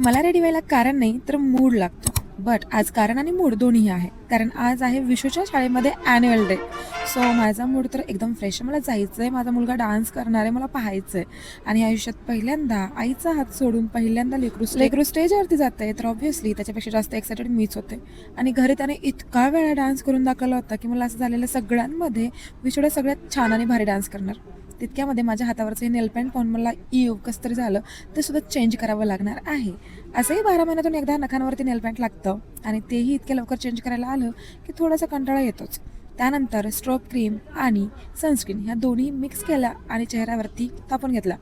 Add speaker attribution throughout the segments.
Speaker 1: मला रेडी व्हायला कारण नाही तर मूड लागतो. बट आज कारण आणि मूड दोन्हीही आहे. कारण आज आहे विशूच्या शाळेमध्ये ॲन्युअल डे. सो माझा मूड तर एकदम फ्रेश आहे. मला जायचं आहे, माझा मुलगा डान्स करणार आहे, मला पाहायचं आहे. आणि आयुष्यात पहिल्यांदा आईचा हात सोडून पहिल्यांदा लेकरू स्टेजवरती जात आहे, तर ऑब्व्हियसली त्याच्यापेक्षा जास्त एक्सायटेड मीच होते. आणि घरी त्याने इतका वेळा डान्स करून दाखवला होता की मला असं झालेलं सगळ्यांमध्ये विशूला सगळ्यात छान आणि भारी डान्स करणार. तितक्यामध्ये माझ्या हातावरचं हे नेल पेंट पाहून मला कसं तरी झालं, ते सुद्धा चेंज करावं लागणार आहे. असंही 12 महिन्यातून एकदा नखांवरती नेल पेंट लागतं आणि तेही इतक्या लवकर चेंज करायला आलं की थोडासा कंटाळा येतोच. त्यानंतर स्ट्रोब क्रीम आणि सनस्क्रीन ह्या दोन्ही मिक्स केल्या आणि चेहऱ्यावरती तापून घेतला.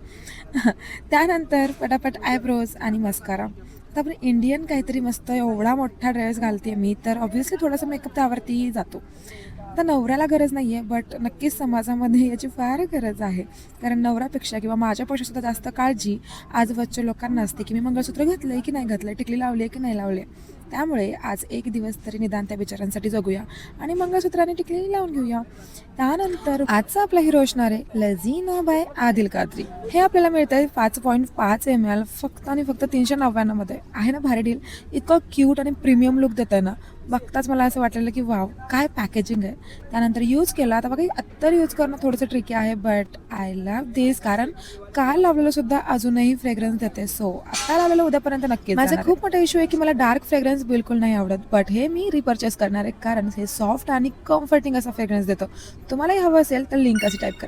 Speaker 1: त्यानंतर पटापट आयब्रोज आणि मस्कारा. आता आपण इंडियन काहीतरी मस्त एवढा मोठा ड्रेस घालते मी, तर ऑब्व्हियसली थोडासा मेकअप त्यावरती जातो. आता नवऱ्याला गरज नाही आहे, बट नक्कीच समाजामध्ये याची फार गरज आहे. कारण नवऱ्यापेक्षा किंवा माझ्यापेक्षा सुद्धा जास्त काळजी आजूबाजूच्या लोकांना असते की मी मंगळसूत्र घातलं आहे की नाही घातलं आहे, टिकली लावली आहे की नाही लावली आहे. त्यामुळे आज एक दिवस तरी निदान त्या विचारांसाठी जगूया आणि मंगळसूत्राने टिकली लावून घेऊया. त्यानंतर आजचा आपला हिरो असणार आहे लझीना बाय आदिल कादरी. हे आपल्याला मिळतं आहे 5.5 ml फक्त आणि फक्त 399 मध्ये. आहे ना भारी डील. इतकं क्यूट आणि प्रीमियम लुक देतं आहे ना, बघताच मला असं वाटलेलं की वाव काय पॅकेजिंग आहे. त्यानंतर यूज केला आता बघा, अत्तर यूज करणं थोडंसं ट्रिकी आहे, बट आय लव्ह दिस. कारण काल लावलेलं सुद्धा अजूनही फ्रेग्रन्स देते. सो आता लावलेलं उद्यापर्यंत नक्कीच माझा खूप मोठा इश्यू आहे की मला डार्क फ्रेग्रन्स बिलकुल नाही आवडत, बट हे मी रिपर्चेस करणार आहे कारण हे सॉफ्ट आणि कम्फर्टिंग असा फ्रेग्रन्स देतो. तुम्हालाही हवं असेल तर लिंक अशी टाईप करा.